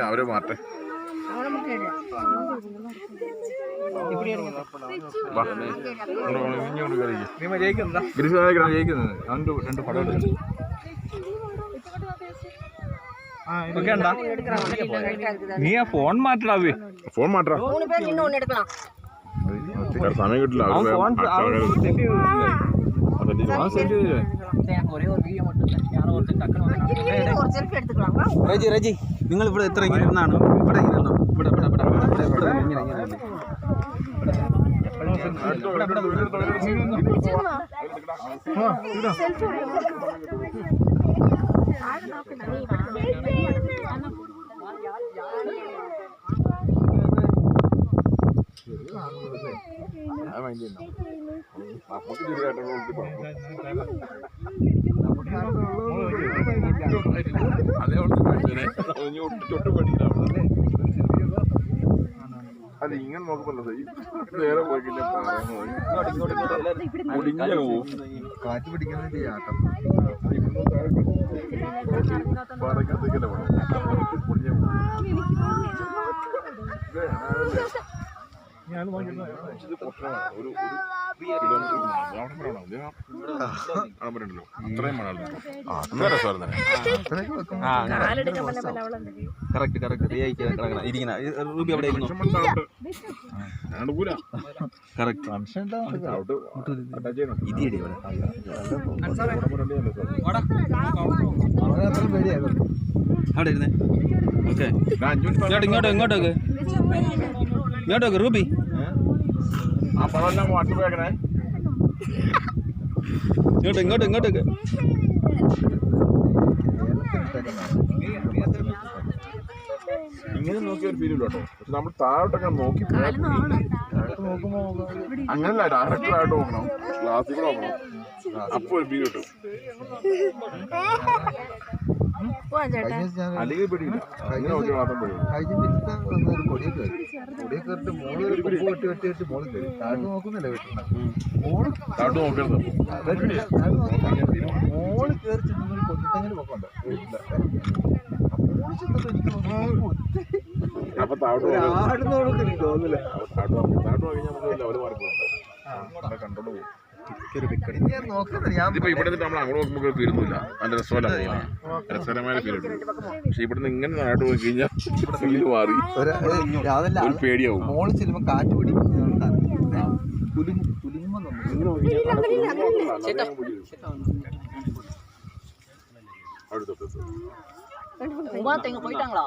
അവരെ മാറ്റേ നീ ആ ഫോൺ മാറ്റടാവേ ഫോൺ മാറ്റാ സമയം കിട്ടില്ല റജി നിങ്ങൾ ഇവിടെ എത്ര ഇങ്ങനെ ഇരുന്നാണ് ഇവിടെ ഇരുന്നോ ഇവിടെ അല്ല ഇങ്ങനെ നോക്കുമ്പോ നേരെ പോയിക്കില്ല കാറ്റ് പിടിക്കുന്ന ആട്ടം പാറക്കത്തേക്കല്ലേ ഞാൻ ഒരു ഇത്രയും റൂബി അവിടെ അവിടെ ഇരുന്നേ ഓക്കെ ഇങ്ങോട്ടൊക്കെ റൂബി ആ പഴമെല്ലാം വാട്ടി പോയേക്കണേ ഇങ്ങോട്ടൊക്കെ ഇങ്ങനെ നോക്കിയ ഒരു ഫീൽ കേട്ടോ പക്ഷെ നമ്മൾ താഴോട്ടൊക്കെ നോക്കി നോക്കുമ്പോ അങ്ങനല്ല ഡയറക്ടറായിട്ട് നോക്കണം ക്ലാസ്സിൽ കൂടെ നോക്കണം അപ്പൊ ഒരു ഫീൽ കിട്ടും അല്ലെങ്കിൽ പിടിയില്ല അങ്ങനെ നോക്കി മാത്രം നോക്കുന്നില്ല താഴോട്ട് നോക്കരുത് മോള് കയറി ചെന്ന് കൊണ്ടിട്ടെങ്കിലും നോക്കണ്ട അപ്പൊ താഴോട്ട് തോന്നില്ല താഴോട്ട് നോക്കി നമുക്ക് ലെവല് മാറിപ്പോകും കണ്ടോണ്ട് പോകും ഇപ്പൊ ഇവിടെ നിന്ന് നമ്മൾ അങ്ങോട്ട് നോക്കുമ്പോൾ ഫീലൊന്നുമില്ല നല്ല രസമല്ല രസകരമായ ഫീൽ ഉണ്ട് പക്ഷെ ഇവിടെ നിന്ന് ഇങ്ങനെ നാട്ട് പോയി കഴിഞ്ഞാൽ ഫീല് മാറി ഒരു പേടിയാവും മോള് ചെല്ലുമ്പോ കാറ്റ് പിടിക്കും போயிட்டாங்களா